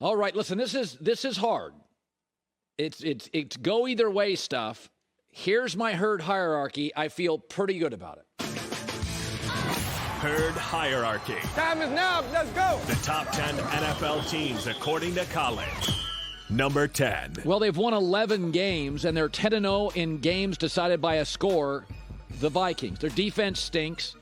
All right, listen, this is hard. It's go either way stuff. Here's my herd hierarchy. I feel pretty good about it. Herd hierarchy. Time is now. Let's go. The top 10 NFL teams according to Colin. Number 10. Well, they've won 11 games, and they're 10-0 in games decided by a score. The Vikings. Their defense stinks,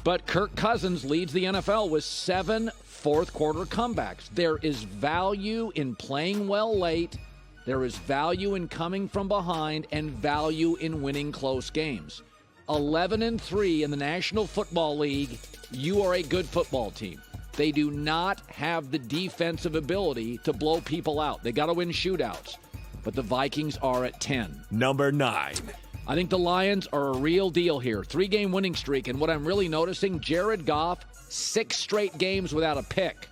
but Kirk Cousins leads the NFL with 7 fourth-quarter comebacks. There is value in playing well late. There is value in coming from behind and value in winning close games. 11-3 in the National Football League. You are a good football team. They do not have the defensive ability to blow people out. They got to win shootouts. But the Vikings are at 10. Number 9. I think the Lions are a real deal here. 3-game winning streak. And what I'm really noticing, Jared Goff, 6 straight games without a pick.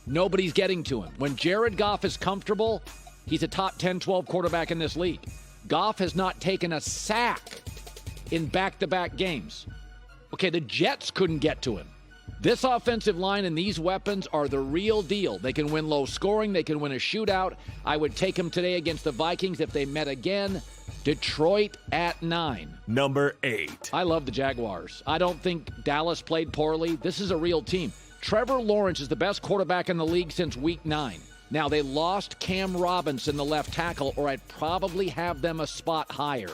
Nobody's getting to him. When Jared Goff is comfortable, he's a top 10, 12 quarterback in this league. Goff has not taken a sack in back-to-back games. Okay, the Jets couldn't get to him. This offensive line and these weapons are the real deal. They can win low scoring. They can win a shootout. I would take them today against the Vikings if they met again. Detroit at 9. Number 8. I love the Jaguars. I don't think Dallas played poorly. This is a real team. Trevor Lawrence is the best quarterback in the league since week 9. Now, they lost Cam Robinson, the left tackle, or I'd probably have them a spot higher.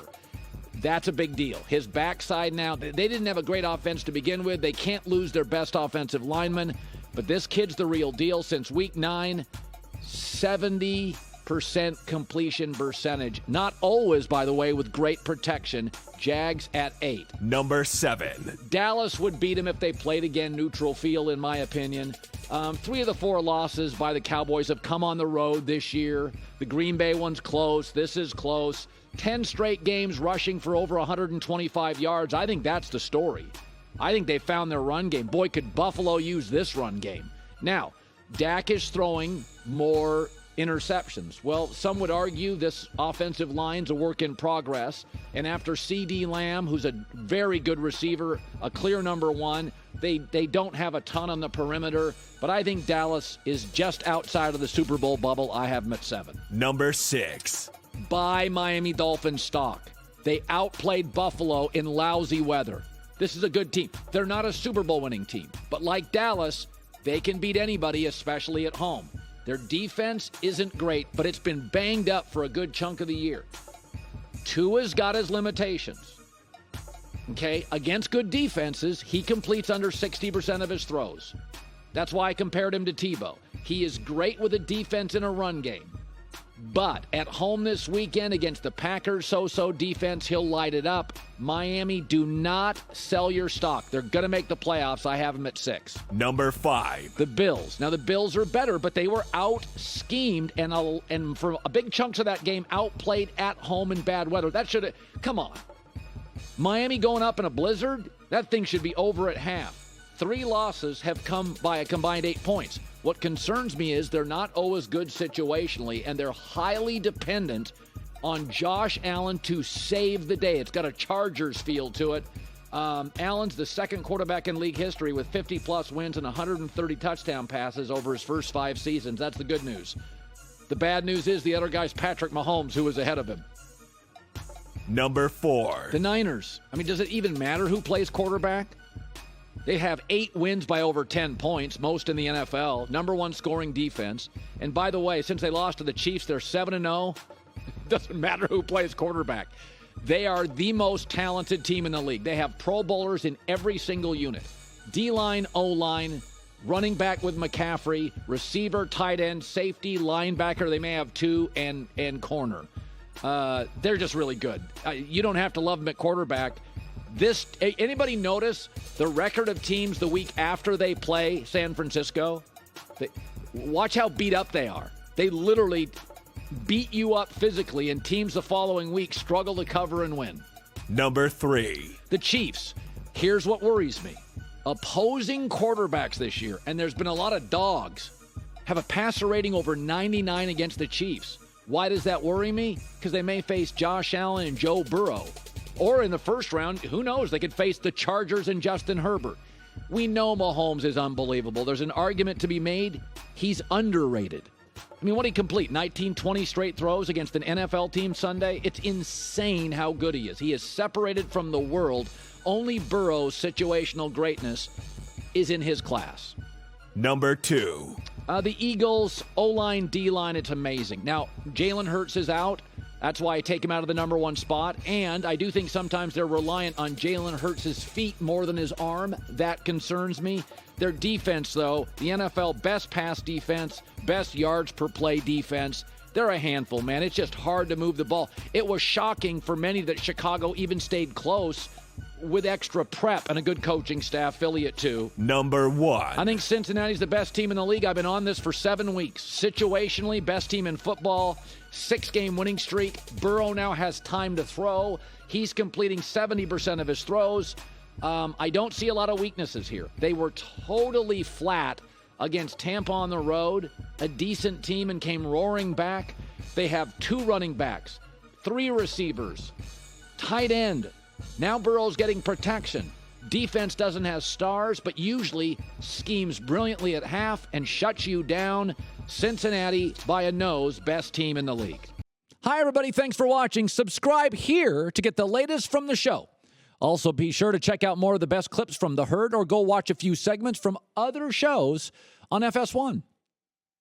That's a big deal. His backside now, they didn't have a great offense to begin with. They can't lose their best offensive lineman. But this kid's the real deal. Since week 9, 70% completion percentage. Not always, by the way, with great protection. Jags at 8. Number 7. Dallas would beat him if they played again neutral field, in my opinion. 3 of the 4 losses by the Cowboys have come on the road this year. The Green Bay one's close. This is close. 10 straight games rushing for over 125 yards. I think that's the story. I think they found their run game. Boy, could Buffalo use this run game. Now, Dak is throwing more interceptions. Well, some would argue this offensive line's a work in progress. And after C.D. Lamb, who's a very good receiver, a clear number 1, they don't have a ton on the perimeter. But I think Dallas is just outside of the Super Bowl bubble. I have them at 7. Number 6. Buy Miami Dolphins stock. They outplayed Buffalo in lousy weather. This is a good team. They're not a Super Bowl winning team. But like Dallas, they can beat anybody, especially at home. Their defense isn't great, but it's been banged up for a good chunk of the year. Tua's got his limitations. Okay, against good defenses, he completes under 60% of his throws. That's why I compared him to Tebow. He is great with a defense in a run game. But at home this weekend against the Packers so-so defense, he'll light it up. Miami, do not sell your stock. They're going to make the playoffs. I have them at 6. Number 5. The Bills. Now, the Bills are better, but they were out-schemed and for a big chunks of that game, outplayed at home in bad weather. That should have... Come on. Miami going up in a blizzard? That thing should be over at half. 3 losses have come by a combined 8 points. What concerns me is they're not always good situationally, and they're highly dependent on Josh Allen to save the day. It's got a Chargers feel to it. Allen's the second quarterback in league history with 50-plus wins and 130 touchdown passes over his first 5 seasons. That's the good news. The bad news is the other guy's Patrick Mahomes, who was ahead of him. Number 4. The Niners. I mean, does it even matter who plays quarterback? They have 8 wins by over 10 points, most in the NFL. Number 1 scoring defense. And by the way, since they lost to the Chiefs, they're 7-0. Doesn't matter who plays quarterback. They are the most talented team in the league. They have Pro Bowlers in every single unit. D-line, O-line, running back with McCaffrey, receiver, tight end, safety, linebacker. They may have 2 and corner. They're just really good. You don't have to love them at quarterback. Anybody notice the record of teams the week after they play San Francisco? Watch how beat up they are. They literally beat you up physically, and teams the following week struggle to cover and win. Number 3. The Chiefs. Here's what worries me. Opposing quarterbacks this year, and there's been a lot of dogs, have a passer rating over 99 against the Chiefs. Why does that worry me? Because they may face Josh Allen and Joe Burrow. Or in the first round, who knows, they could face the Chargers and Justin Herbert. We know Mahomes is unbelievable. There's an argument to be made. He's underrated. I mean, what did he complete? 19, 20 straight throws against an NFL team Sunday? It's insane how good he is. He is separated from the world. Only Burrow's situational greatness is in his class. Number 2. The Eagles, O-line, D-line, it's amazing. Now, Jalen Hurts is out. That's why I take him out of the number 1 spot. And I do think sometimes they're reliant on Jalen Hurts' feet more than his arm. That concerns me. Their defense, though, the NFL best pass defense, best yards per play defense. They're a handful, man. It's just hard to move the ball. It was shocking for many that Chicago even stayed close with extra prep and a good coaching staff. Philly at 2. Number 1. I think Cincinnati's the best team in the league. I've been on this for 7 weeks. Situationally, best team in football. 6-game winning streak. Burrow now has time to throw. He's completing 70% of his throws. I don't see a lot of weaknesses here. They were totally flat against Tampa on the road, a decent team, and came roaring back. They have 2 running backs, 3 receivers, tight end. Now Burrow's getting protection. Defense doesn't have stars, but usually schemes brilliantly at half and shuts you down. Cincinnati, by a nose, best team in the league. Hi, everybody. Thanks for watching. Subscribe here to get the latest from the show. Also, be sure to check out more of the best clips from The Herd or go watch a few segments from other shows on FS1.